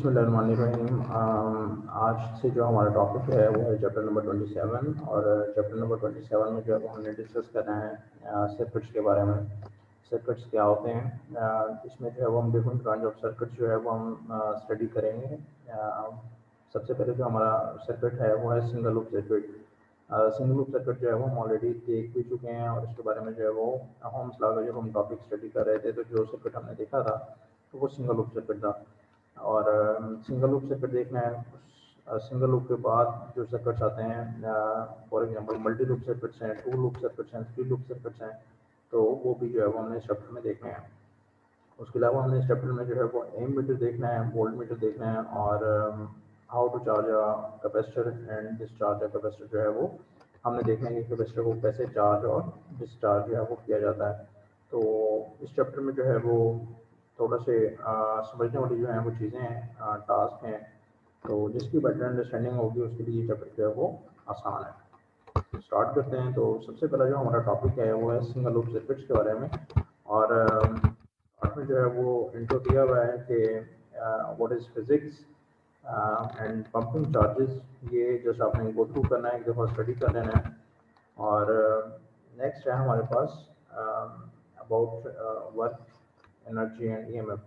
बिस्मिल्लाहिर्रहमानिर्रहीम। आज से जो हमारा टॉपिक है वो है चैप्टर नंबर 27 और चैप्टर नंबर 27 में जो है हमने डिस्कस करना है सर्किट्स के बारे में। सर्किट्स क्या होते हैं, इसमें जो है वो हम डिफरेंट काइंड ऑफ सर्किट्स जो है वो हम स्टडी करेंगे। सबसे पहले जो हमारा सर्किट है वो है single loop circuit. Single loop circuit जो है वो हम ऑलरेडी देख भी चुके हैं और इसके बारे में जो है वो होम्स लॉ का जब हम टॉपिक स्टडी कर रहे थे तो जो सर्किट हमने देखा था तो वो सिंगल लूप सर्किट था। और सिंगल लूप सर्किट देखना है। सिंगल लूप के बाद जो सर्किट्स आते हैं, for example multi loop circuits हैं, टू लूप सर्किट्स हैं, थ्री लूप सर्किट्स हैं, तो वो भी जो है वो हमने इस चैप्टर में देखने हैं। उसके अलावा हमने इस चैप्टर में जो है वो एम मीटर देखना है, वोल्ट मीटर देखना है और how to charge a capacitor and discharge a capacitor जो है वो हमने देखना है कि कैपेसिटर को कैसे चार्ज और डिस्चार्ज जो है वो किया जाता है। तो इस चैप्टर में जो है वो थोड़ा से समझने वाली जो है वो चीज़ें हैं, टास्क हैं, तो जिसकी बेटर अंडरस्टैंडिंग होगी उसके लिए ये चैप्टर जो है वो आसान है। स्टार्ट करते हैं। तो सबसे पहला जो हमारा टॉपिक है वो है सिंगल लूप सर्किट्स के बारे में। और में जो है वो इंट्रो दिया हुआ है कि what is physics and pumping charges. ये जस्ट आपने गो थ्रू करना है, एक दफ़ा स्टडी कर लेना है। और नेक्स्ट है हमारे पास about work energy and EMF.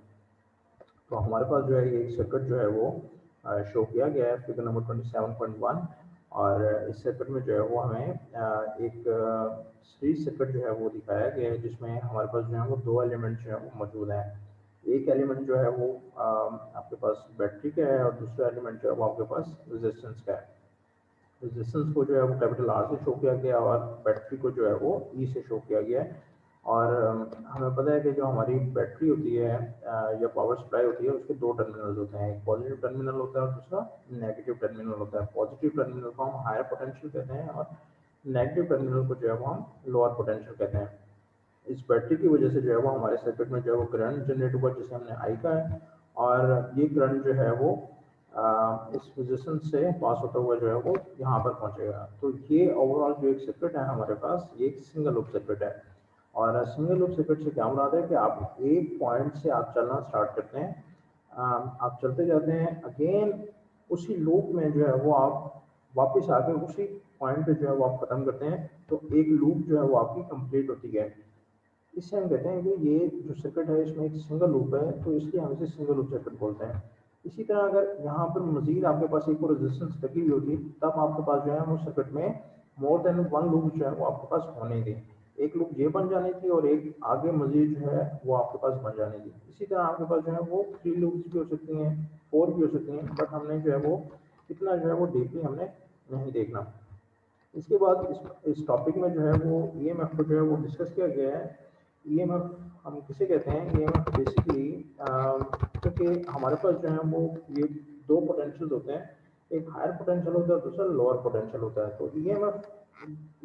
तो हमारे पास जो है ये सर्किट जो है वो शो किया गया है फिगर नंबर 27.1। और इस सर्किट में जो है वो हमें एक सीरीज सर्किट जो है वो दिखाया गया है जिसमें हमारे पास जो है वो दो एलिमेंट जो है वो मौजूद हैं। एक एलिमेंट जो है वो आपके पास बैटरी का है और दूसरा एलिमेंट जो है वो आपके पास रेजिस्टेंस का है। रेजिस्टेंस को जो है वो कैपिटल आर से शो किया गया और बैटरी को जो है वो ई से शो किया गया है। और हमें पता है कि जो हमारी बैटरी होती है या पावर सप्लाई होती है उसके दो टर्मिनल्स होते हैं, एक पॉजिटिव टर्मिनल होता है और दूसरा नेगेटिव टर्मिनल होता है। पॉजिटिव टर्मिनल को हम हायर पोटेंशियल कहते हैं और नेगेटिव टर्मिनल को जो है वो हम लोअर पोटेंशियल कहते हैं। इस बैटरी की वजह से जो है वो हमारे सर्किट में जो है वो करंट जनरेट हुआ जिसे हमने आई का है। और ये करंट जो है वो इस रेजिस्टेंस से पास होता हुआ जो है वो यहाँ पर पहुँचेगा। तो ये ओवरऑल जो एक सर्किट है हमारे पास, ये एक सिंगल लूप सर्किट है। और सिंगल लूप सर्किट से क्या मुराद है कि आप एक पॉइंट से आप चलना स्टार्ट करते हैं, आप चलते जाते हैं, अगेन उसी लूप में जो है वो आप वापस आके उसी पॉइंट पे जो है वो आप खत्म करते हैं। तो एक लूप जो है वो आपकी कंप्लीट होती है। इससे हम कहते हैं कि ये जो सर्किट है इसमें एक सिंगल लूप है, तो इसलिए हम इसे सिंगल लूप सर्किट बोलते हैं। इसी तरह अगर यहाँ पर मजीद आपके पास एक और रेजिस्टेंस लगी हुई होती तब आपके पास जो है वो सर्किट में मोर देन वन लूप जो है वो आपके पास होने थी। एक लूप ये बन जानी थी और एक आगे मजीद जो है वो आपके पास बन जानी थी। इसी तरह आपके पास जो है वो थ्री लूप्स भी हो सकती हैं, फोर भी हो सकती हैं, बट हमने जो है वो इतना जो है वो डीपली हमने नहीं देखना। इसके बाद इस टॉपिक में जो है वो ईएमएफ को जो है वो डिस्कस किया गया है। ईएमएफ हम किसे कहते हैं? ईएमएफ बेसिकली क्योंकि हमारे पास जो है वो ये दो पोटेंशियल होते हैं, एक हायर पोटेंशियल होता है, दूसरा लोअर पोटेंशियल होता है। तो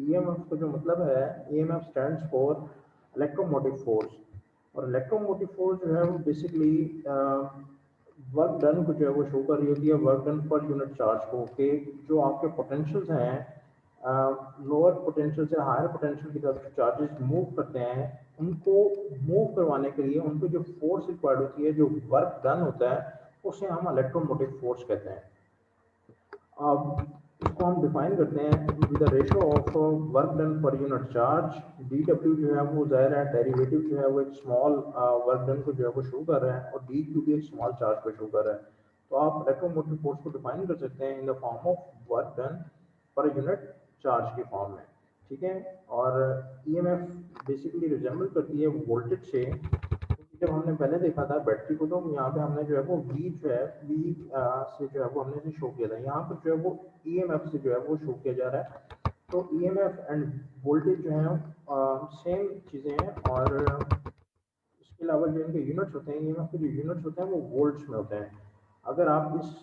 ईएमएफ का जो मतलब है, EMF stands for electromotive force. और इलेक्ट्रोमोटिव फोर्स जो है वो बेसिकली वर्क डन को जो है वो शो कर रही होती है, work done per unit charge को, कि जो आपके पोटेंशियल्स हैं लोअर पोटेंशियल से हायर पोटेंशियल की तरफ चार्जेस मूव करते हैं, उनको मूव करवाने के लिए उनको जो फोर्स रिक्वायर्ड होती है, जो वर्क डन होता है, उसे हम इलेक्ट्रोमोटिव फोर्स कहते हैं। अब इसको हम डिफाइन करते हैं with the ratio of work done per unit charge. D W जो है वो ज़ाहिर है डेरिवेटिव जो है वो एक स्मॉल वर्क डन को जो है वो शो कर रहा है और डी क्यू भी एक स्मॉल चार्ज को शो कर रहा है। तो आप इलेक्ट्रोमोटिव फोर्स को डिफाइन कर सकते हैं in the form of work done per unit charge की फॉर्म में। ठीक है। और ईएमएफ बेसिकली रिजेंबल करती है वोल्टेज से। जब हमने पहले देखा था बैटरी को तो यहाँ पे हमने जो है वो वी जो है वी से जो है वो हमने इसे शो किया था। यहाँ पर जो है वो ईएमएफ से जो है वो शो किया जा रहा है। तो ईएमएफ एंड वोल्टेज जो है सेम चीज़ें हैं। और इसके अलावा जो इनके यूनिट्स होते हैं, ईएमएफ के जो यूनिट्स होते हैं वो वोल्ट्स में होते हैं। अगर आप इस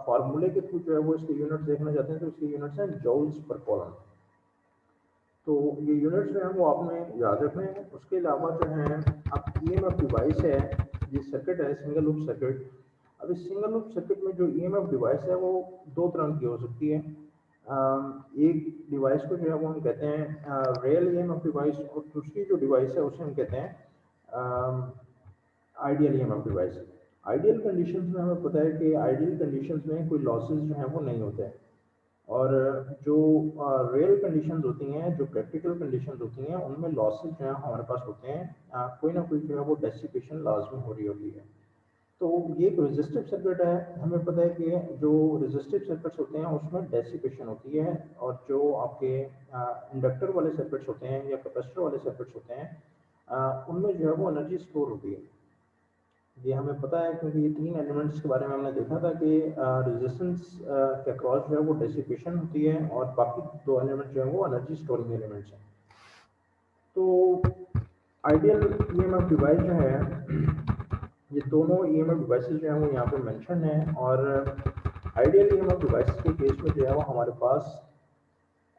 फार्मूले के थ्रू जो है वो इसके यूनिट्स देखना चाहते हैं तो इसके यूनिट्स हैं जॉल्स पर कॉलम। तो ये यूनिट्स जो हैं वो आपने याद रखने हैं। उसके अलावा जो है अब ईएमएफ डिवाइस है, ये सर्किट है सिंगल लूप सर्किट। अब इस सिंगल लूप सर्किट में जो ईएमएफ डिवाइस है वो दो तरह की हो सकती है। एक डिवाइस को जो है वो हम कहते हैं रियल ईएमएफ डिवाइस, और दूसरी जो डिवाइस है उसे हम कहते हैं ideal EMF device. Ideal conditions में हमें पता है कि आइडियल कंडीशंस में कोई लॉसेस जो हैं वो नहीं होते हैं, और जो रियल कंडीशंस होती हैं, जो प्रैक्टिकल कंडीशंस होती हैं, उनमें लॉसेस जो हैं हमारे पास होते हैं, कोई ना कोई जो है वो डेसिपेशन लाजमी हो रही होती है। तो ये एक रेजिस्टिव सर्किट है, हमें पता है कि जो रेजिस्टिव सर्किट्स होते हैं उसमें डेसिपेशन होती है, और जो आपके इंडक्टर वाले सर्किट्स होते हैं या कैपेसिटर वाले सर्किट्स होते हैं, उनमें जो है वो एनर्जी स्टोर होती है। ये हमें पता है क्योंकि ये तीन एलिमेंट्स के बारे में हमने देखा था कि रेजिस्टेंस के अक्रॉस जो है वो डेसिपेशन होती है, और बाकी दो एलिमेंट जो है वो एनर्जी स्टोरिंग एलिमेंट्स हैं। तो आइडियल ईएमएफ डिवाइस जो है, ये दोनों ईएमएफ डिवाइसेस जो हैं वो यहाँ पे मेंशन है, और आइडियल ईएमएफ डिवाइस के केस में जो है वो हमारे पास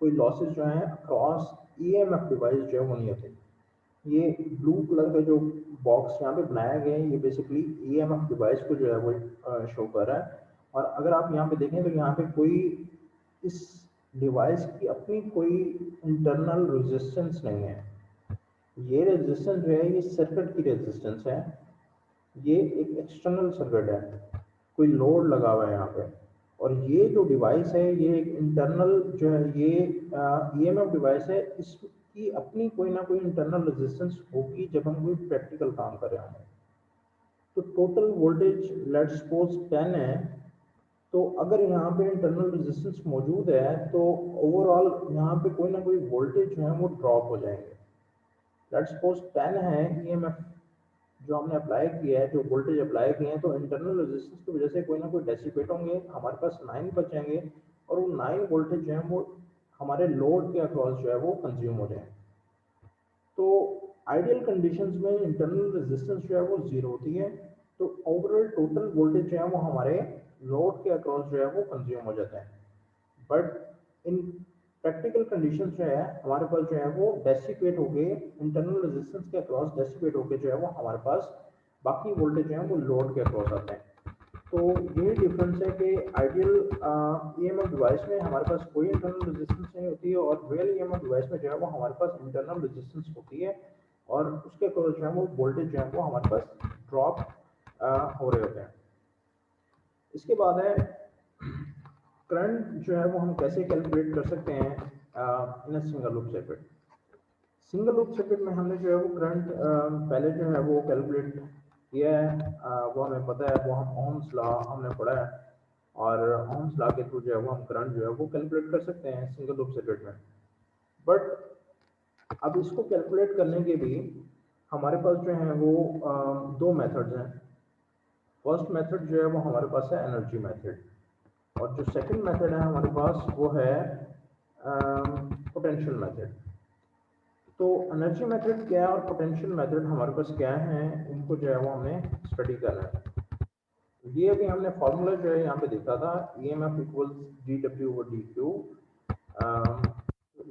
कोई लॉसेस जो हैं अक्रॉस ईएमएफ डिवाइस जो है वो नहीं होते। ये ब्लू कलर का जो बॉक्स यहाँ पे बनाया गया है, ये बेसिकली ईएमएफ डिवाइस को जो है वो शो कर रहा है। और अगर आप यहाँ पे देखें तो यहाँ पे कोई इस डिवाइस की अपनी कोई इंटरनल रेजिस्टेंस नहीं है। ये रेजिस्टेंस जो है ये सर्किट की रेजिस्टेंस है, ये एक एक्सटर्नल सर्किट है, कोई लोड लगा हुआ है यहाँ पे। और ये जो डिवाइस है ये एक इंटरनल जो है ये ईएमएफ डिवाइस है, इसकी अपनी कोई ना कोई इंटरनल रेजिस्टेंस होगी जब हम कोई प्रैक्टिकल काम कर रहे होंगे। तो टोटल वोल्टेज लेट्स सपोज 10 है, तो अगर यहाँ पे इंटरनल रेजिस्टेंस मौजूद है तो ओवरऑल यहाँ पे कोई ना कोई वोल्टेज जो है वो ड्रॉप हो जाएंगे। लेट्स सपोज 10 है ईएमएफ जो हमने अप्लाई किया है, जो वोल्टेज अप्लाई किए हैं, तो इंटरनल रेजिस्टेंस की वजह से कोई ना कोई डेसिपेट होंगे, हमारे पास 9 बचेंगे, और वो 9 वोल्टेज जो है वो हमारे लोड के अक्रॉस जो है वो कंज्यूम हो जाए। तो आइडियल कंडीशंस में इंटरनल रेजिस्टेंस जो है वो जीरो होती है, तो ओवरऑल टोटल वोल्टेज जो है वो हमारे लोड के अक्रॉस जो है वो कंज्यूम हो जाता है। बट इन प्रैक्टिकल कंडीशंस जो है हमारे पास जो है वो डेसिपेट हो गए, इंटरनल रेजिस्टेंस के अक्रॉस डेसिपेट होकर जो है वो हमारे पास बाकी वोल्टेज जो है वो लोड के अक्रॉस आते हैं। तो यही डिफरेंस है कि आइडियल ईएमएफ डिवाइस में हमारे पास कोई इंटरनल रेजिस्टेंस नहीं होती है, और रियल ईएमएफ डिवाइस में जो है वो हमारे पास इंटरनल रेजिस्टेंस होती है, और उसके अक्रॉस जो है वो वोल्टेज जो है वो हमारे पास ड्रॉप हो रहे होते हैं। इसके बाद है करंट जो है वो हम कैसे कैलकुलेट कर सकते हैं in single loop circuit. Single loop circuit में हमने जो है वो करंट पहले जो है वो कैलकुलेट किया है, वो हमें पता है, वो हम ओम्स लॉ हमने पढ़ा है, और ओम्स लॉ के थ्रू जो है वो हम करंट जो है वो कैलकुलेट कर सकते हैं सिंगल लूप सर्किट में। बट अब इसको कैलकुलेट करने के भी हमारे पास जो है वो दो मेथड्स हैं। फर्स्ट मेथड जो है वो हमारे पास है एनर्जी मेथड, और जो सेकंड मेथड है हमारे पास वो है पोटेंशियल मेथड। तो एनर्जी मेथड क्या है और पोटेंशियल मेथड हमारे पास क्या है, इनको जो है वो हमें स्टडी करना है। ये अभी हमने फॉर्मूला जो है यहाँ पे देखा था, E M F equals D W over D Q.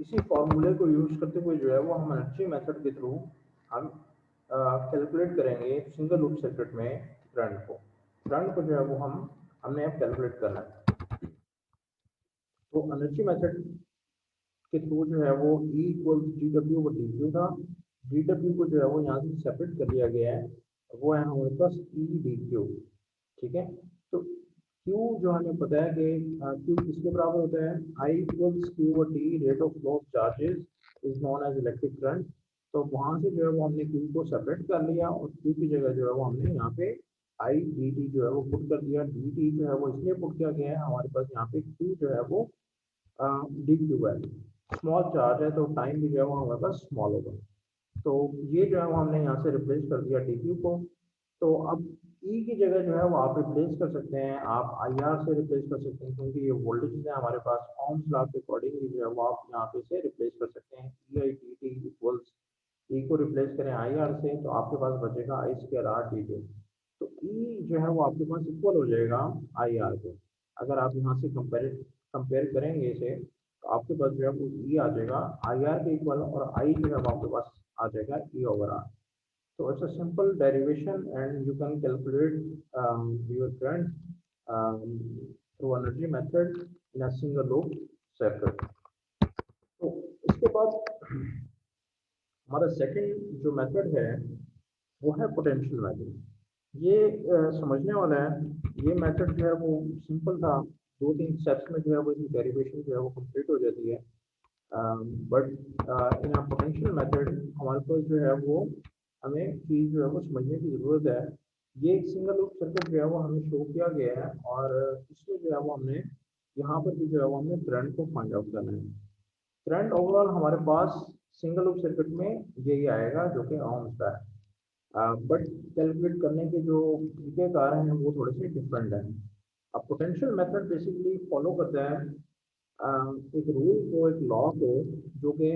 इसी फॉर्मूले को यूज करते हुए जो है वो हम एनर्जी मेथड के थ्रू हम कैलकुलेट करेंगे सिंगल लूप सर्किट में करंट को जो है वो हमने अब कैलकुलेट करना है। तो एनर्जी मेथड के थ्रू जो है वो E equals D W over D Q था। डी डब्ल्यू को जो है वो यहाँ से सेपरेट कर दिया गया है, वो है हमारे पास ई डी क्यू। ठीक है, तो Q जो हमें पता है कि Q किसके बराबर होता है, I equals Q over T, rate of flow of charges is known as electric current. तो वहाँ से जो है वो हमने Q को सेपरेट कर लिया, और Q की जगह जो है वो हमने यहाँ पे I डी टी जो है वो पुट कर दिया। डी टी जो है वो इसलिए पुट किया गया है, हमारे पास यहाँ पे Q जो है वो डी क्यू है, स्मॉल चार्ज है, तो टाइम भी जो है वो हमारे पास स्मॉल होगा। तो ये जो है वो हमने यहाँ से रिप्लेस कर दिया डी क्यू को। तो अब ई की जगह जो है वो आप रिप्लेस कर सकते हैं, आप आई आर से रिप्लेस कर सकते हैं, क्योंकि ये वोल्टेज है हमारे पास, ओम्स लॉ के अकॉर्डिंगली जो है वो आप यहाँ पे से रिप्लेस कर सकते हैं। ई आई डी टी इक्वल्स, ई को रिप्लेस करें आई आर से, तो आपके पास बचेगा आई स्क्वायर आर डी टी। तो ई जो है वो आपके पास इक्वल हो जाएगा आई आर के। अगर आप यहाँ से कंपेयर करेंगे इसे, तो आपके पास जो है वो ई आ जाएगा आई आर के इक्वल, और आई जो है वो आपके पास आ जाएगा E over R. So it's a simple derivation and you can calculate your current um, through energy method in a single loop circuit. तो इसके बाद हमारा सेकंड जो मेथड है वो है पोटेंशियल मेथड। ये समझने वाला है। ये मेथड जो है वो सिंपल था, 2-3 स्टेप्स में जो है वो इसकी डेरिवेशन जो है वो कंप्लीट हो जाती है। But in a potential method हमारे पास जो है वो हमें चीज़ जो है वो समझने की ज़रूरत है। ये एक सिंगल लूप सर्किट जो है वो हमें शो किया गया है, और इसमें जो है वो हमने यहाँ पर भी जो है वो हमने करंट को फाइंड आउट करना है। करंट ओवरऑल हमारे पास सिंगल लूप सर्किट में यही आएगा जो कि ohms का है, बट कैलकुलेट करने के जो तरीक़ेकार हैं वो थोड़े से डिफरेंट हैं। अब पोटेंशियल मेथड बेसिकली फॉलो करता है एक रूल को, एक लॉ को, जो कि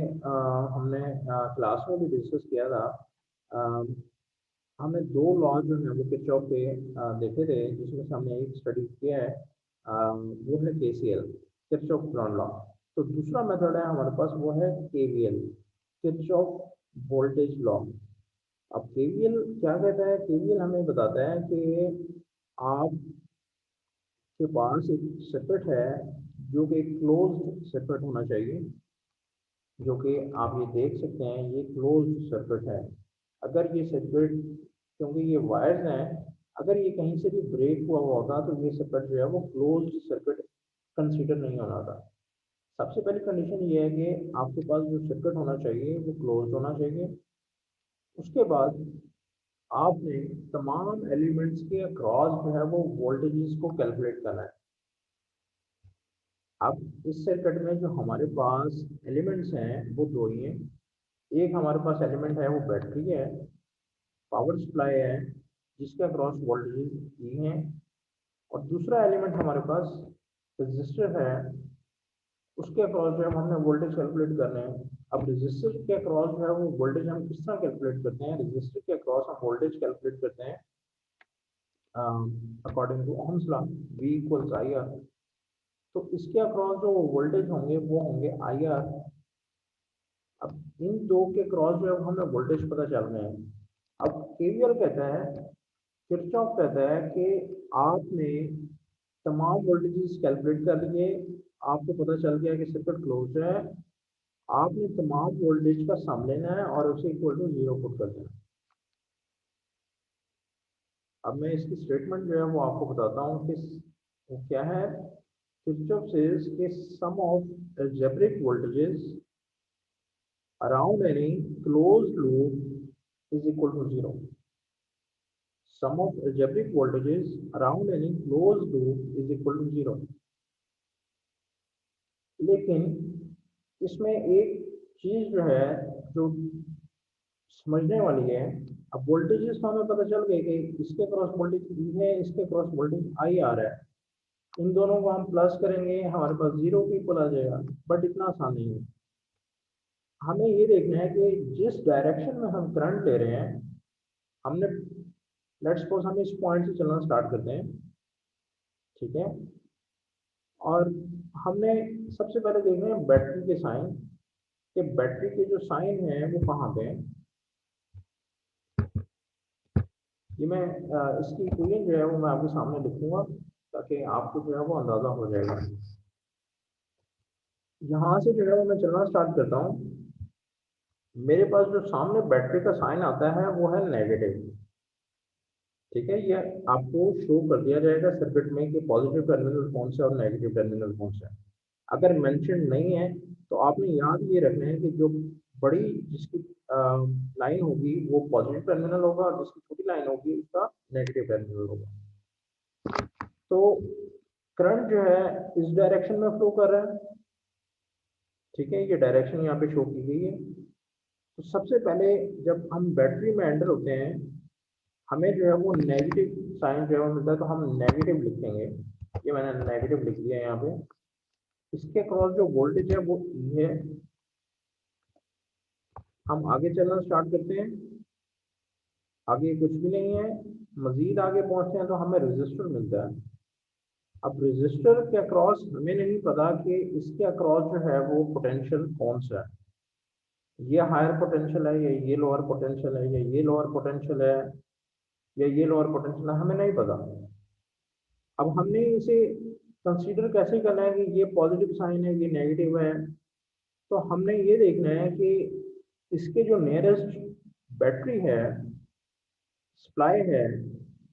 हमने क्लास में भी डिस्कस किया था। अ, हमने दो लॉ जो है वो किरचॉफ के देखे थे, जिसमें से हमने एक स्टडी किया है, वो है केसीएल, किरचॉफ करंट लॉ। तो दूसरा मेथड है हमारे पास, वो है केवीएल, किरचॉफ वोल्टेज लॉ। अब केवीएल क्या कहता है? केवीएल हमें बताता है कि आपके पास एक सर्किट है जो कि क्लोज्ड सर्किट होना चाहिए, जो कि आप ये देख सकते हैं ये क्लोज्ड सर्किट है। अगर ये सर्किट, क्योंकि ये वायर्स हैं, अगर ये कहीं से भी ब्रेक हुआ हुआ होता तो ये सर्किट जो है वो क्लोज्ड सर्किट कंसीडर नहीं होना था। सबसे पहली कंडीशन ये है कि आपके पास जो सर्किट होना चाहिए वो क्लोज्ड होना चाहिए। उसके बाद आपने तमाम एलिमेंट्स के अक्रॉस जो है वो वोल्टेजेस को कैलकुलेट करना है। अब इस सर्किट में जो हमारे पास एलिमेंट्स हैं वो दो ही हैं। एक हमारे पास एलिमेंट है वो बैटरी है, पावर सप्लाई है, जिसके अक्रॉस वोल्टेज ई हैं, और दूसरा एलिमेंट हमारे पास रजिस्टर है, उसके अक्रॉस जो है हमने वोल्टेज कैलकुलेट करने हैं। अब रजिस्टर के अक्रॉस जो है वो वोल्टेज हम किस तरह कैलकुलेट करते हैं? रजिस्टर के अक्रॉस हम वोल्टेज कैलकुलेट करते हैं according to Ohm's law, V equals I R. तो इसके अक्रॉस जो वोल्टेज होंगे वो होंगे आई आर। अब इन दो के क्रॉस जो है हमें वोल्टेज पता चल रहे हैं। अब केवीएल कहता है, किरचॉफ कहता है कि आपने तमाम वोल्टेजेस कैलकुलेट कर लिए, आपको पता चल गया कि सर्किट क्लोज है, आपने तमाम वोल्टेज का सम लेना है और उसे इक्वल टू जीरो पुट कर देना। अब मैं इसकी स्टेटमेंट जो है वो आपको बताता हूँ कि वो क्या है। किरचॉफ सेज कि सम of algebraic voltages around any closed loop is equal to zero. Sum of algebraic voltages around any closed loop is equal to zero. लेकिन इसमें एक चीज जो है जो समझने वाली है। अब वोल्टेजेस तो हमें पता चल गए कि इसके क्रॉस वोल्टेज ई है, इसके क्रॉस वोल्टेज आई आ रहा है। इन दोनों को हम प्लस करेंगे हमारे पास जीरो के इक्वल आ जाएगा। बट इतना आसान नहीं है। हमें ये देखना है कि जिस डायरेक्शन में हम करंट ले रहे हैं, हमने लेट्स सपोज हम इस पॉइंट से चलना स्टार्ट करते हैं, ठीक है। और हमने सबसे पहले देखना है बैटरी के साइन, कि बैटरी के जो साइन है वो कहाँ पे हैं। ये मैं इसकी इक्वेशन जो है वो मैं आपके सामने लिखूंगा, ताकि आपको जो है वो अंदाज़ा हो जाएगा। यहाँ से जो है वो मैं चलना स्टार्ट करता हूँ। मेरे पास जो सामने बैटरी का साइन आता है वो है नेगेटिव, ठीक है। ये आपको शो कर दिया जाएगा सर्किट में कि पॉजिटिव टर्मिनल कौन सा और नेगेटिव टर्मिनल कौन सा है। अगर मेंशन नहीं है तो आपने याद ये रखना है कि जो बड़ी जिसकी लाइन होगी वो पॉजिटिव टर्मिनल होगा, और जिसकी छोटी लाइन होगी उसका नेगेटिव टर्मिनल होगा। तो करंट जो है इस डायरेक्शन में फ्लो कर रहा है, ठीक है। ये डायरेक्शन यहाँ पे शो की गई है। तो सबसे पहले जब हम बैटरी में एंटर होते हैं, हमें जो है वो नेगेटिव साइन जो है वो मिलता है, तो हम नेगेटिव लिखेंगे। ये मैंने नेगेटिव लिख दिया है यहाँ पे। इसके क्रॉस जो वोल्टेज है वो ई है। हम आगे चलना स्टार्ट करते हैं, आगे कुछ भी नहीं है। मजीद आगे पहुंचते हैं तो हमें रजिस्टर मिलता है। अब रजिस्टर के अक्रॉस हमें नहीं पता कि इसके अक्रॉस जो है वो पोटेंशियल कौन सा है। ये हायर पोटेंशियल है, या ये लोअर पोटेंशियल है, या ये लोअर पोटेंशियल है, या ये लोअर पोटेंशियल है, हमें नहीं पता। अब हमने इसे कंसीडर कैसे करना है कि ये पॉजिटिव साइन है, ये नेगेटिव है। तो हमने ये देखना है कि इसके जो नियरेस्ट बैटरी है, सप्लाई है,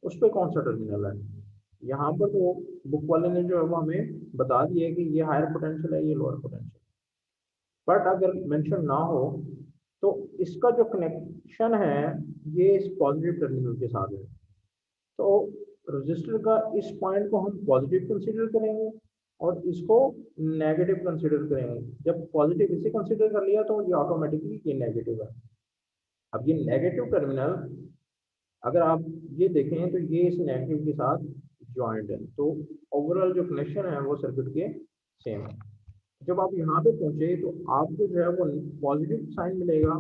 उस पर कौन सा टर्मिनल है। यहाँ पर तो बुक वाले ने जो है वो हमें बता दिया है कि ये हायर पोटेंशियल है, ये लोअर पोटेंशियल। बट अगर मेंशन ना हो तो इसका जो कनेक्शन है ये इस पॉजिटिव टर्मिनल के साथ है। तो रजिस्टर का इस पॉइंट को हम पॉजिटिव कंसीडर करेंगे और इसको नेगेटिव कंसीडर करेंगे। जब पॉजिटिव इसे कंसीडर कर लिया तो ये ऑटोमेटिकली ये नेगेटिव है। अब ये नेगेटिव टर्मिनल अगर आप ये देखें तो ये इस नेगेटिव के साथ ज्वाइंट है, तो ओवरऑल जो कनेक्शन है वो सर्किट के सेम है। जब आप यहाँ पे पहुंचे तो आपको जो है वो पॉजिटिव साइन मिलेगा,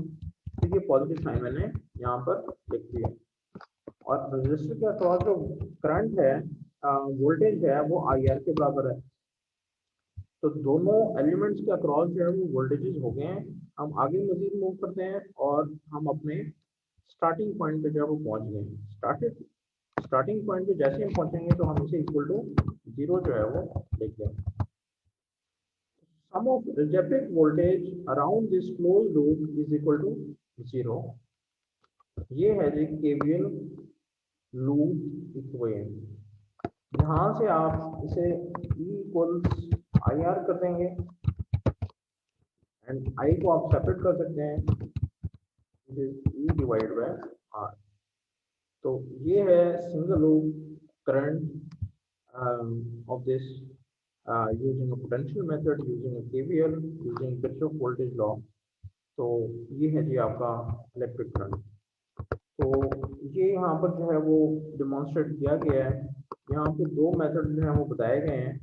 तो ये पॉजिटिव साइन मैंने यहाँ पर लिख दिया। और रजिस्टर के अक्रॉस जो करंट है, वोल्टेज है, वो आई आर के बराबर है। तो दोनों एलिमेंट्स के अक्रॉस जो है वो वोल्टेजेस हो गए हैं। हम आगे मजीद मूव करते हैं और हम अपने स्टार्टिंग पॉइंट पे जो है वो पहुंच गए हैं। स्टार्टिंग पॉइंट पे जैसे हम पहुंचेंगे तो हम इसे इक्वल टू 0 जो है वो लिख देंगे। Sum of rejected voltage around this close loop is equal to 0। ये है जी केवीएल लूप इक्वेशन। यहाँ से आप इसे E इक्वल्स आई आर कर देंगे एंड I को आप सेपरेट कर सकते हैं, E डिवाइड बाय R। तो ये है single loop current of this using a potential method, using a KVL, using Kirchhoff voltage law। तो ये है जी आपका इलेक्ट्रिक करंट। तो ये यहाँ पर जो है वो डिमॉन्स्ट्रेट किया गया है। यहाँ पे दो मेथड जो है वो बताए गए हैं।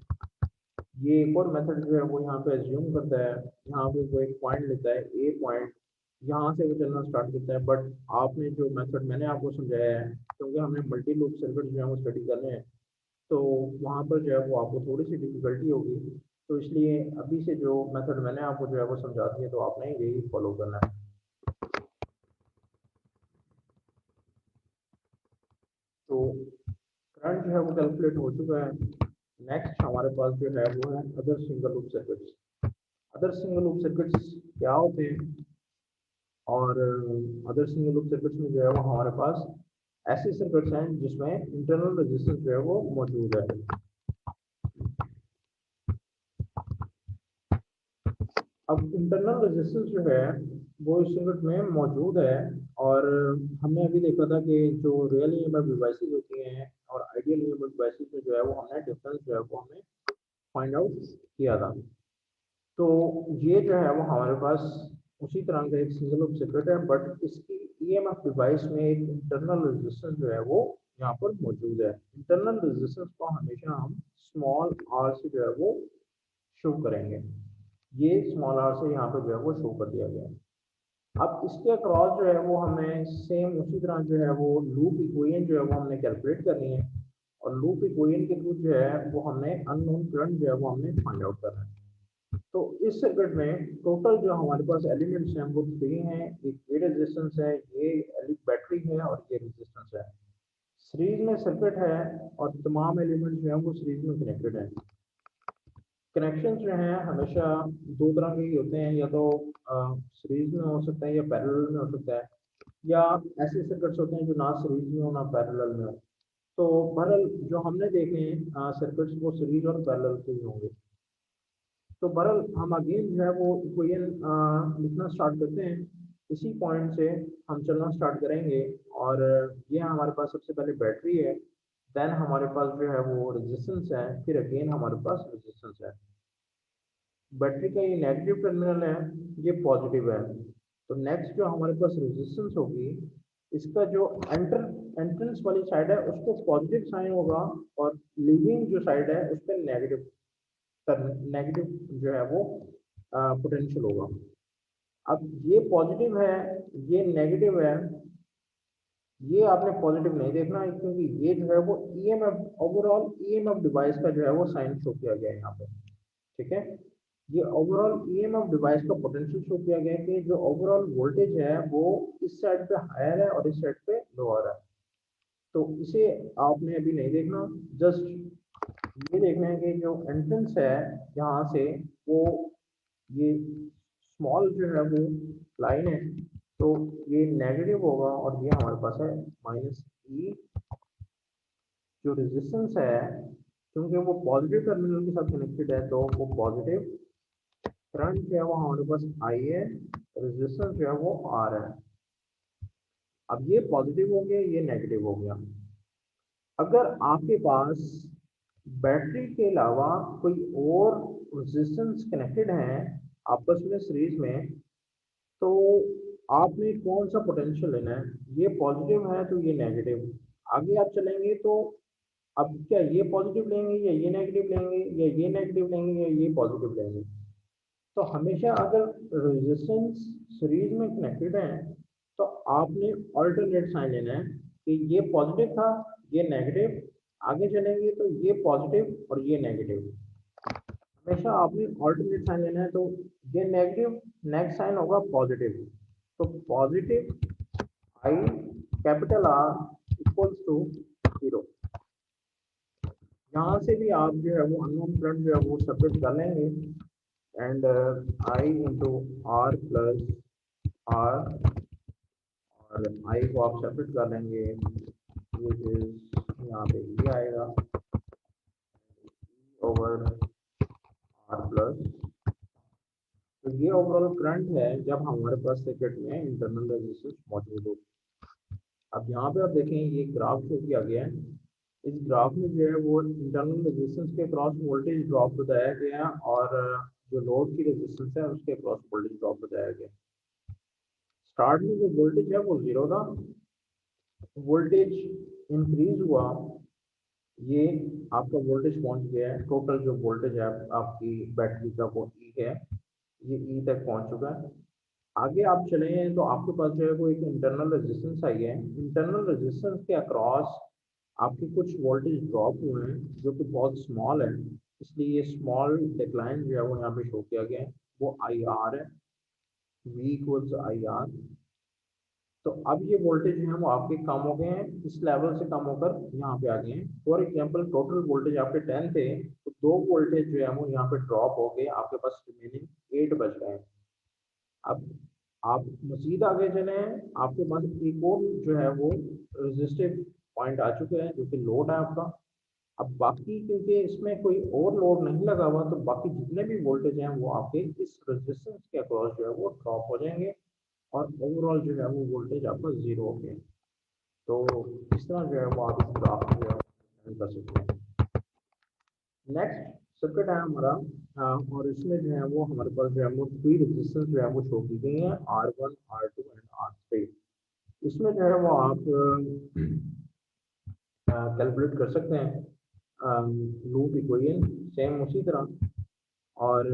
ये एक और मेथड जो है वो यहाँ पे एज्यूम करता है, यहाँ पे वो एक पॉइंट लेता है ए पॉइंट, यहाँ से वो चलना स्टार्ट करता है। बट आपने जो मेथड मैंने आपको समझाया है, क्योंकि हमने मल्टी लूप सर्किट जो है वो स्टडी करने हैं, तो वहाँ पर जो है वो आपको थोड़ी सी डिफिकल्टी होगी। तो इसलिए अभी से जो मेथड मैंने आपको जो है वो समझा दिया, तो आपने यही फॉलो करना है। तो करंट जो है वो कैलकुलेट हो चुका है। नेक्स्ट हमारे पास जो है वो है other single loop circuits. Other single loop circuits क्या होते हैं, और अदर सिंगल लूप सर्किट्स में जो है वो हमारे पास ऐसे सर्किट्स हैं जिसमें इंटरनल रेजिस्टेंस जो है वो मौजूद है। अब इंटरनल रेजिस्टेंस जो है वो इस सर्किट में मौजूद है, और हमने अभी देखा था कि जो रियल ईएमएफ डिवाइसेस होती हैं और आइडियल ईएमएफ डिवाइसेस में जो है वो हमने डिफरेंस जो है वो हमने फाइंड आउट किया था। तो ये जो है वो हमारे पास उसी तरह का एक सिंगल लूप सर्किट है, बट इसकी ईएमएफ डिवाइस में एक इंटरनल रेजिस्टेंस जो है वो यहाँ पर मौजूद है। इंटरनल रेजिस्टेंस को हमेशा हम स्मॉल आर से जो है वो शो करेंगे। ये स्मॉल आर से यहाँ पर जो है वो शो कर दिया गया है। अब इसके अक्रॉस जो है वो हमें सेम उसी तरह जो है वो लूप इक्वेशन जो है वो हमने कैलकुलेट करनी है, और लूप इक्वेशन के थ्रू जो है वो हमने अननोन करंट जो है वो हमने फाइंड आउट करना है। तो इस सर्किट में टोटल जो हमारे पास एलिमेंट्स हैं वो 3 हैं। एक ये रेजिस्टेंस है, ये बैटरी है, और ये रेजिस्टेंस है। सीरीज में सर्किट है और तमाम एलिमेंट्स जो हैं वो सीरीज में कनेक्टेड हैं। कनेक्शन जो हैं हमेशा दो तरह के ही होते हैं, या तो सीरीज में हो सकता है या पैरेलल में हो सकता है, या ऐसे सर्किट्स होते हैं जो ना सीरीज में हो ना पैरेलल में हो। तो बहरहाल जो हमने देखे हैं सर्किट्स वो सीरीज और पैरेलल के ही होंगे। तो बहरहाल हम अगेन जो है वो इक्वेशन लिखना स्टार्ट करते हैं। इसी पॉइंट से हम चलना स्टार्ट करेंगे, और ये हमारे पास सबसे पहले बैटरी है, देन हमारे पास जो है वो रेजिस्टेंस है, फिर अगेन हमारे पास रेजिस्टेंस है। बैटरी का ये नेगेटिव टर्मिनल है, ये पॉजिटिव है। तो नेक्स्ट जो हमारे पास रेजिस्टेंस होगी, इसका जो एंट्रेंस वाली साइड है उस पर पॉजिटिव साइन होगा, और लीविंग जो साइड है उस पर नेगेटिव जो है वो पोटेंशियल होगा। अब ये पॉजिटिव है, ये नेगेटिव है, ये आपने पॉजिटिव नहीं देखना है, क्योंकि ये जो है वो ईएमएफ ओवरऑल ईएमएफ डिवाइस का जो है वो साइन शो किया गया है यहाँ पे। ठीक है, ये ओवरऑल ईएमएफ डिवाइस का पोटेंशियल शो किया गया है कि जो ओवरऑल वोल्टेज है वो इस साइड पे हायर है और इस साइड पे लोअर है। तो इसे आपने अभी नहीं देखना, जस्ट ये देखना है कि जो एंट्रेंस है यहाँ से वो ये स्मॉल जो है वो लाइन है, तो ये नेगेटिव होगा, और ये हमारे पास है -E जो रेजिस्टेंस है क्योंकि वो पॉजिटिव टर्मिनल के साथ कनेक्टेड है तो वो पॉजिटिव, करंट जो है वो हमारे पास आई है, रेजिस्टेंस जो है वो आर है। अब ये पॉजिटिव हो गया, ये नेगेटिव हो गया। अगर आपके पास बैटरी के अलावा कोई और रेजिस्टेंस कनेक्टेड है आपस में सीरीज में, तो आपने कौन सा पोटेंशियल लेना है, ये पॉजिटिव है तो ये नेगेटिव। आगे आप चलेंगे तो अब क्या ये पॉजिटिव लेंगे या ये नेगेटिव लेंगे, या ये नेगेटिव लेंगे या ये पॉजिटिव लेंगे। तो हमेशा अगर रेजिस्टेंस सीरीज में कनेक्टेड है तो आपने ऑल्टरनेट साइन लेना है कि ये पॉजिटिव था, ये नेगेटिव। आगे चलेंगे तो ये पॉजिटिव और ये नेगेटिव। हमेशा आपने ऑल्टरनेट साइन लेना है। तो ये नेगेटिव, नेक्स्ट साइन होगा पॉजिटिव। तो positive I capital R equals to 0। यहाँ से भी आप जो है वो अननोन करंट जो है वो सेपरेट कर लेंगे, and I into R plus R, और आई को आप सेपरेट कर लेंगे, विच इज यहाँ पे ये आएगा ओवर आर प्लस। तो ये ओवरऑल करंट है जब हमारे पास सर्किट में इंटरनल रेजिस्टेंस मौजूद हो। अब यहाँ पे आप देखें ये ग्राफ शो किया गया है। इस ग्राफ में जो है वो इंटरनल रेजिस्टेंस के क्रॉस वोल्टेज ड्रॉप बताया गया, और जो लोड की रेजिस्टेंस है उसके क्रॉस वोल्टेज ड्रॉप बताया गया। स्टार्ट में जो वोल्टेज है वो 0 था, वोल्टेज इंक्रीज हुआ, ये आपका वोल्टेज पहुंच गया है, टोटल जो वोल्टेज है आपकी बैटरी का वो ई है, ये ई तक पहुंच चुका है। आगे आप चले हैं तो आपके पास जो है वो एक इंटरनल रेजिस्टेंस आई है। इंटरनल रेजिस्टेंस के अक्रॉस आपके कुछ वोल्टेज ड्रॉप हुए हैं जो कि बहुत स्मॉल है, इसलिए ये स्मॉल डिक्लाइन जो है वो यहाँ पे शो किया गया है, वो आई आर है, V इक्वल्स आई आर। तो अब ये वोल्टेज जो है वो आपके कम हो गए हैं, इस लेवल से कम होकर यहाँ पे आ गए हैं। फॉर एग्जांपल टोटल वोल्टेज आपके 10 थे, तो 2 वोल्टेज जो है वो यहाँ पे ड्रॉप हो गए, आपके पास रिमेनिंग 8 बच गए हैं। अब आप मजीद आगे चले हैं, आपके पास एक और जो है वो रेजिस्टिव पॉइंट आ चुके हैं जो कि लोड है आपका। अब बाकी क्योंकि इसमें कोई और लोड नहीं लगा हुआ, तो बाकी जितने भी वोल्टेज हैं वो आपके इस रेजिस्टेंस के अक्रॉस जो है वो ड्रॉप हो जाएंगे, और ओवरऑल जो है वो वोल्टेज आपका 0 हो गया। तो इस तरह जो है वो आप इस ग्राफ जो है कर सकते हैं। नेक्स्ट सर्किट है हमारा, और इसमें जो है वो हमारे पास जो है वो 3 रेजिस्टेंस जो है वो शो की गई है, R1 R2 एंड R3। इसमें जो है वो आप कैलकुलेट कर सकते हैं लूप इक्वेशन सेम उसी तरह। और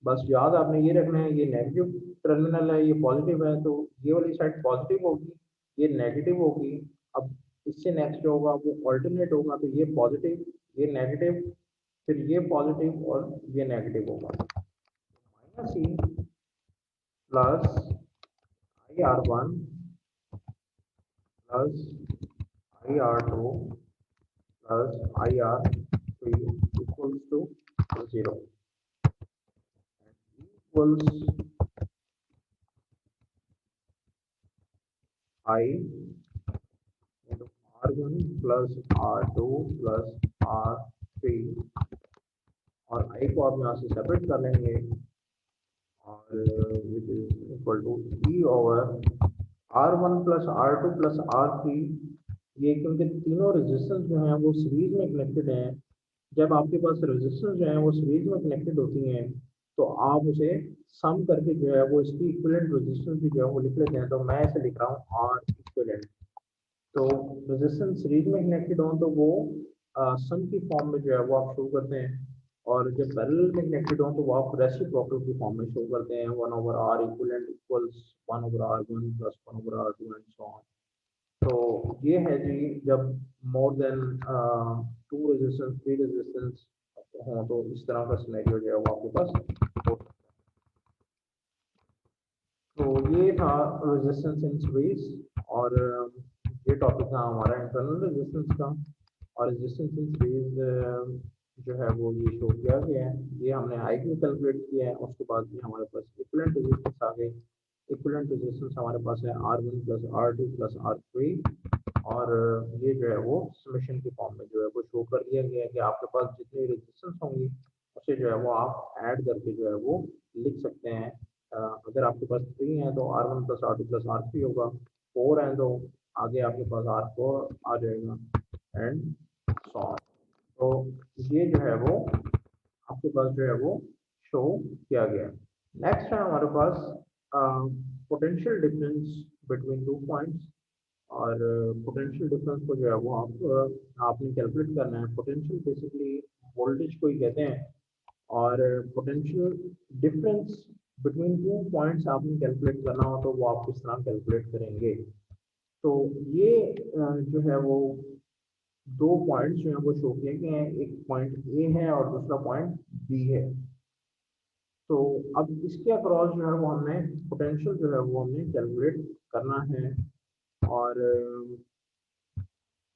बस याद आपने ये रखना है, ये नेगेटिव टर्मिनल है, ये पॉजिटिव है, तो ये वाली साइड पॉजिटिव होगी, ये नेगेटिव होगी। अब इससे नेक्स्ट जो होगा वो ऑल्टरनेट होगा, तो ये पॉजिटिव, ये नेगेटिव, फिर ये पॉजिटिव और ये नेगेटिव होगा। Minus E plus I R one plus I R two plus I R three equals to 0, equals I into R1 plus R2 plus R3, और I को आप यहाँ से सेपरेट कर लेंगे, और which is equal to E over R1 plus R2 plus R3। ये क्योंकि तीनों रेजिस्टेंस जो हैं वो सीरीज में कनेक्टेड हैं, जब आपके पास रेजिस्टेंस जो है वो सीरीज में कनेक्टेड होती हैं तो आप उसे सम करके जो है वो इसकी इक्विवेलेंट रेजिस्टेंस भी जो है वो लिख लेते हैं। तो मैं इसे लिख रहा हूँ R इक्विवेलेंट। तो रेजिस्टेंस सीरीज में कनेक्टेड हो तो वो सम की फॉर्म में जो है वो आप शो करते हैं, और जब पैरेलल में कनेक्टेड हो तो वो आप रेसिप्रोकल की फॉर्म में शो करते हैं, 1 over R equivalent equals 1 over R one plus 1 over R two and so on. तो ये है जी, जब मोर देन 2 रेजिस्टेंस 3 रेजिस्टेंस हो तो इस तरह का सिनेरियो जो है वो आपके पास हो सकता है। तो ये था रेजिस्टेंस इन सीरीज, और ये टॉपिक था हमारा इंटरनल रेजिस्टेंस का। और रेजिस्टेंस इन सीरीज जो है वो ये शो किया गया है, ये हमने आई क्यू कैलकुलेट किया है, उसके बाद भी हमारे पास इक्विवेलेंट रेजिस्टेंस आ गई। इक्विवेलेंट रेजिस्टेंस हमारे पास है R1 plus R2 plus R3, और ये जो है वो समेशन के फॉर्म में जो है वो शो कर दिया गया है कि आपके पास जितनी रेजिस्टेंस होंगी उसे जो है वो आप ऐड करके जो है वो लिख सकते हैं। अगर आपके पास 3 है तो R1 plus R2 plus R3 होगा, 4 है तो आगे आपके पास R4 आ जाएगा, एंड सो ऑन। तो ये जो है वो आपके पास जो है वो शो किया गया। नेक्स्ट है हमारे पास पोटेंशियल डिफरेंस बिटवीन 2 पॉइंट्स, और पोटेंशियल डिफरेंस को जो है वो आपने कैलकुलेट करना है। पोटेंशियल बेसिकली वोल्टेज को ही कहते हैं, और पोटेंशियल डिफरेंस बिटवीन 2 पॉइंट्स आपने कैलकुलेट करना हो तो वो आप किस तरह कैलकुलेट करेंगे। तो ये जो है वो 2 पॉइंट्स जो है वो शो किए गए हैं, एक पॉइंट ए है और दूसरा पॉइंट बी है। तो अब इसके अक्रॉस जो है वो हमने पोटेंशियल जो है वो हमने कैलकुलेट करना है, और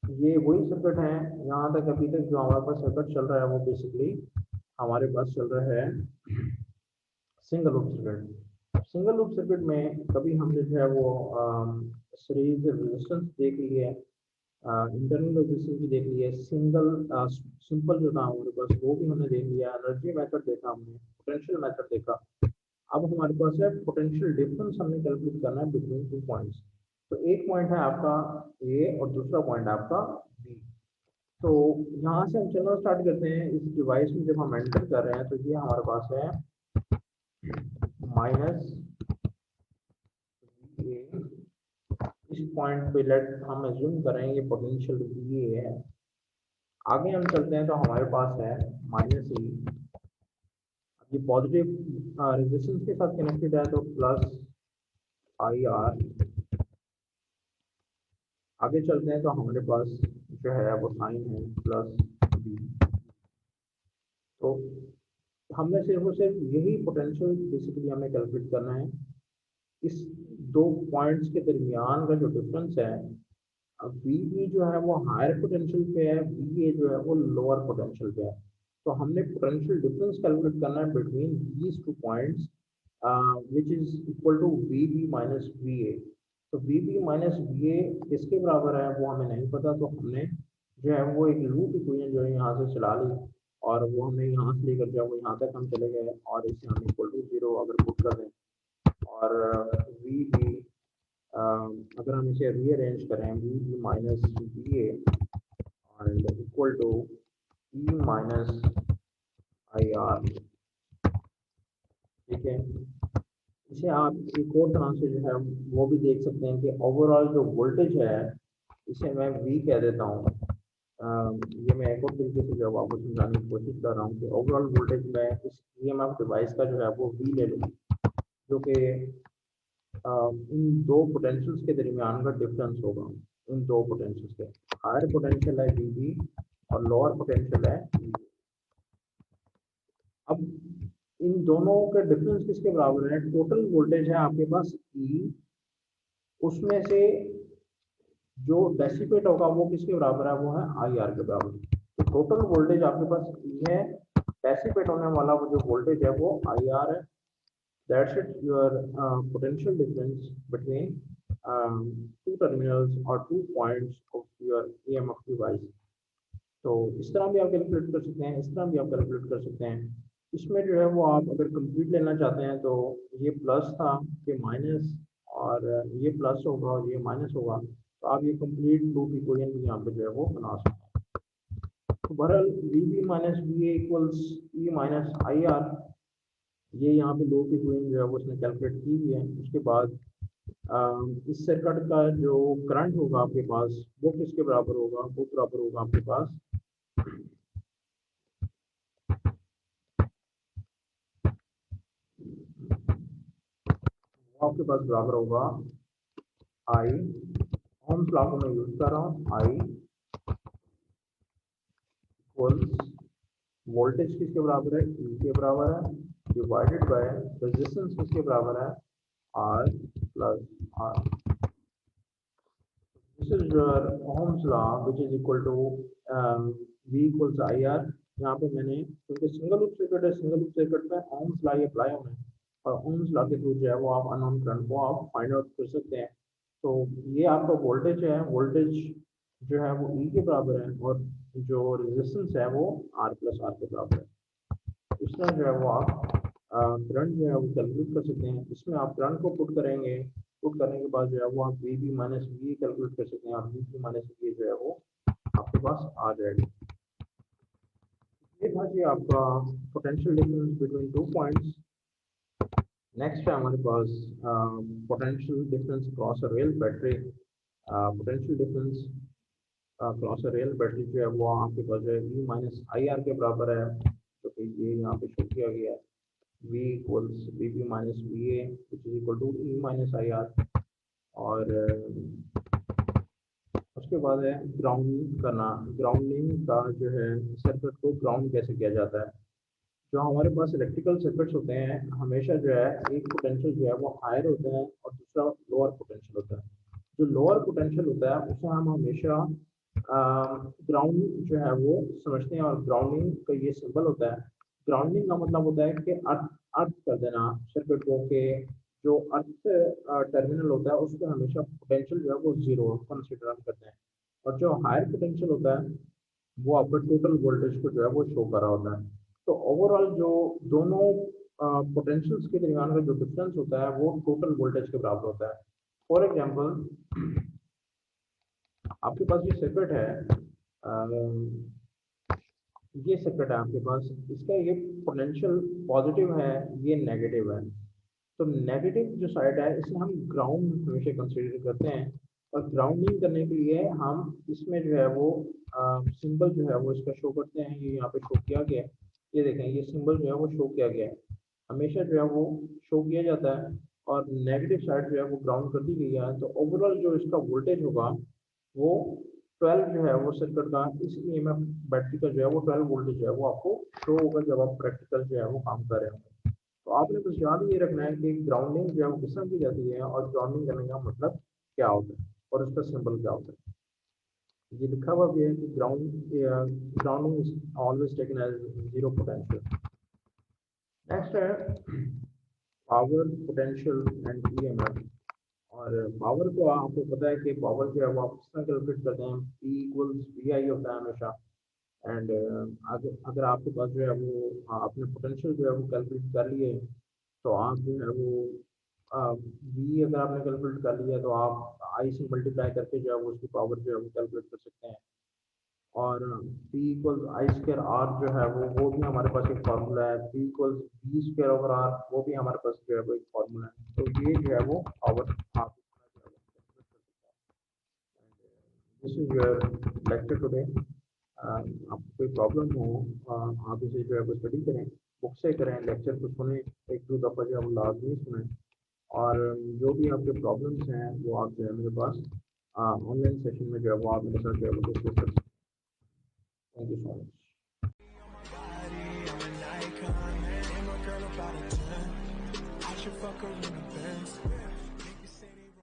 ये वही सर्किट है। यहाँ तक अभी तक जो हमारे पास सर्किट चल रहा है वो बेसिकली हमारे पास चल रहा है single loop circuit. Single loop circuit में कभी हमने जो है वो सीरीज रेजिस्टेंस देख ली है, इंटरनल रेजिस्टेंस भी देख लिया है, सिंगल सिंपल जो था हमारे पास वो भी हमने देख लिया, एनर्जी मेथड देखा हमने, पोटेंशियल मेथड देखा। अब हमारे पास है पोटेंशियल डिफरेंस हमने कैलकुलेट करना है बिटवीन 2 पॉइंट्स। तो एक पॉइंट है आपका ए और दूसरा पॉइंट है आपका बी। तो यहाँ से हम चलना स्टार्ट करते हैं। इस डिवाइस में जब हम एंटर कर रहे हैं तो ये हमारे पास है माइनस ए। इस पॉइंट पे लेट हम एज्यूम करेंगे पोटेंशियल ये है। आगे हम चलते हैं तो हमारे पास है माइनस ई। ये पॉजिटिव रेजिस्टेंस के साथ कनेक्टेड है तो प्लस आई आर। आगे चलते हैं तो हमारे पास जो है वो साइन है प्लस बी। तो हमने सिर्फ और सिर्फ यही पोटेंशियल बेसिकली हमें कैलकुलेट करना है। इस 2 पॉइंट्स के दरमियान का जो डिफरेंस है, अब बी बी जो है वो हायर पोटेंशियल पे है, बी ए जो है वो लोअर पोटेंशियल पे है। तो हमने पोटेंशियल डिफरेंस कैलकुलेट करना है between these 2 points, which is equal to V B minus V A. तो V B minus V A किसके बराबर है वो हमें नहीं पता, तो हमने जो है वो एक लूप इक्वेशन जो है यहाँ से चला ली, और वो हमने यहाँ से लेकर जो है वो यहाँ तक हम चले गए, और इसे हम इक्वल टू 0 अगर पुट कर दें, और वी बी अगर हम इसे रीअरेंज करें, V B minus V A and equal to E minus I R. ठीक है, इसे आप एक और तरह से जो है वो भी देख सकते हैं कि ओवरऑल जो वोल्टेज है इसे मैं वी कह देता हूँ। ये मैं एक और तरीके से जो आपको समझाने की कोशिश कर रहा हूँ कि ओवरऑल वोल्टेज में इस ईएमएफ डिवाइस का जो है वो वी ले लूँ, जो कि इन 2 पोटेंशियल्स के दरमियान का डिफरेंस होगा। इन 2 पोटेंशियल्स के हायर पोटेंशियल है वी बी और लोअर पोटेंशियल है वी। अब इन दोनों के डिफरेंस किसके बराबर है? टोटल वोल्टेज है आपके पास ई, उसमें से जो डेसिपेट होगा वो किसके बराबर है? वो है आई आर के बराबर। तो टोटल वोल्टेज आपके पास ई है, डेसिपेट होने वाला वो जो वोल्टेज है वो आई आर है। That's it your potential difference between 2 terminals और 2 points of your EMF device. तो इस तरह भी आप कैलकुलेट कर सकते हैं, इस तरह भी आप कैलकुलेट कर सकते हैं। इसमें जो है वो आप अगर कंप्लीट लेना चाहते हैं तो ये प्लस था, ये माइनस, और ये प्लस होगा और ये माइनस होगा, तो आप ये कंप्लीट लूप इक्वेशन भी यहाँ पे जो है वो बना सकते हैं। तो बहरहाल V B minus V A equals E minus I R, ये यहाँ पे लूप इक्वेशन जो है वो उसने कैलकुलेट की हुई है। उसके बाद इस सर्किट का जो करंट होगा आपके पास वो किसके बराबर होगा? वो बराबर होगा आपके पास आपके पास बराबर होगा आई, ओम्स लॉ को मैं यूज कर रहा हूँ, आई इक्वल्स वोल्टेज किसके बराबर है? ई के बराबर है, डिवाइडेड बाय रेजिस्टेंस किसके बराबर है? R plus R. This is your Ohm's law which is equal to V equals I R. यहाँ पे मैंने, क्योंकि सिंगल लूप सर्किट है, सिंगल लूप सर्किट में ओम्स लॉ अप्लाई होना है, और ओम्स लॉ के थ्रू जो है वो आप अननोन करंट को आप फाइंड आउट कर सकते हैं। तो ये आपका वोल्टेज है, वोल्टेज जो है वो ई के बराबर है और जो रेजिस्टेंस है वो आर प्लस आर के बराबर है। इस तरह जो है वो आप करंट जो है वो कैलकुलेट कर सकते हैं। इसमें आप करंट को पुट करेंगे, पुट करने के बाद जो है वो आप V B minus V calculate कर सकते हैं और वी बी माइनस वी जो है वो आपके पास आ जाएगा। ये था जी आपका potential difference between two points. Next है हमारे पास potential difference cross a real battery. Potential difference cross a real battery जो है वो आपके पास जो है वी माइनस आई आर के बराबर है, जो कि ये यहाँ पे शो किया गया है। V equals V B minus V A which is equal to E minus I R. और उसके बाद है ग्राउंडिंग करना। ग्राउंडिंग का जो है सर्किट को ग्राउंड कैसे किया जाता है। जो हमारे पास इलेक्ट्रिकल सर्किट्स होते हैं हमेशा जो है एक पोटेंशियल जो है वो हायर होता है और दूसरा लोअर पोटेंशियल होता है। जो लोअर पोटेंशियल होता है उसे हम हमेशा ग्राउंड जो है वो समझते हैं और ग्राउंडिंग का ये सिंबल होता है। ग्राउंडिंग का मतलब होता है कि अर्थ अर्थ कर देना सर्किट को, के जो अर्थ टर्मिनल होता है उस पर हमेशा पोटेंशियल जो है वो जीरो कंसिडर हम करते हैं। और जो हायर पोटेंशियल होता है वो आपका टोटल वोल्टेज को जो है वो शो कर रहा होता है। तो ओवरऑल जो दोनों पोटेंशियल्स के दरमियान का जो डिफरेंस होता है वो टोटल वोल्टेज के बराबर होता है। फॉर एग्जांपल आपके पास ये सर्किट है, ये सर्किट है आपके पास, इसका ये पोटेंशियल पॉजिटिव है, ये नेगेटिव है। तो नेगेटिव जो साइड है इसे हम ग्राउंड हमेशा कंसीडर करते हैं और ग्राउंडिंग करने के लिए हम इसमें जो है वो सिंबल जो है वो इसका शो करते हैं। ये यहाँ पे शो किया गया है, ये देखें ये सिंबल जो है वो शो किया गया है, हमेशा जो है वो शो किया जाता है। और नेगेटिव साइड जो है वो ग्राउंड कर दी गई है। तो ओवरऑल जो इसका वोल्टेज होगा वो 12 जो है वो सर्किट का इस ईएमएफ बैटरी का जो है वो 12 वोल्टेज जो है वो आपको शो होगा जब आप प्रैक्टिकल जो है वो काम कर रहे होंगे। तो आपने बस याद ये रखना है कि ग्राउंडिंग जो है वो किस तरह की जाती है और ग्राउंडिंग करने का मतलब क्या होता है और उसका सिंबल क्या होता है। ये लिखा हुआ भी है कि grounding is always taken as zero potential. Next है पावर, पोटेंशियल एंड ईएमएफ। और पावर को आपको पता है कि पावर जो है वो आप किस तरह कैलकुलेट करते हैं, पी इक्वल्स वी आई होता है हमेशा। एंड अगर अगर आपके पास जो है वो आपने पोटेंशियल जो है वो कैलकुलेट कर लिए तो आप जो है वो वी अगर आपने कैलकुलेट कर लिया तो आप आई से मल्टीप्लाई करके जो है वो उसकी पावर जो है वो कैलकुलेट कर सकते हैं। और P equals I square R जो है वो भी हमारे पास एक फार्मूला है। P equals B square over R वो भी हमारे पास जो है वो एक फार्मूला है। तो ये जो है वो पावर आप this is your lecture today. आपको कोई प्रॉब्लम हो आप इसे जो है वो स्टडी करें, बुक से करें, लेक्चर को सुने, एक दो दफ़ा जो है वो लाजमी सुने। और जो भी आपके प्रॉब्लम्स हैं वो आप जो है मेरे पास ऑनलाइन सेशन में जो है वो आप मेरे साथ जो है वो डिस्कस कर सकते हैं। Thank you so much. I should fuck her in the Benz.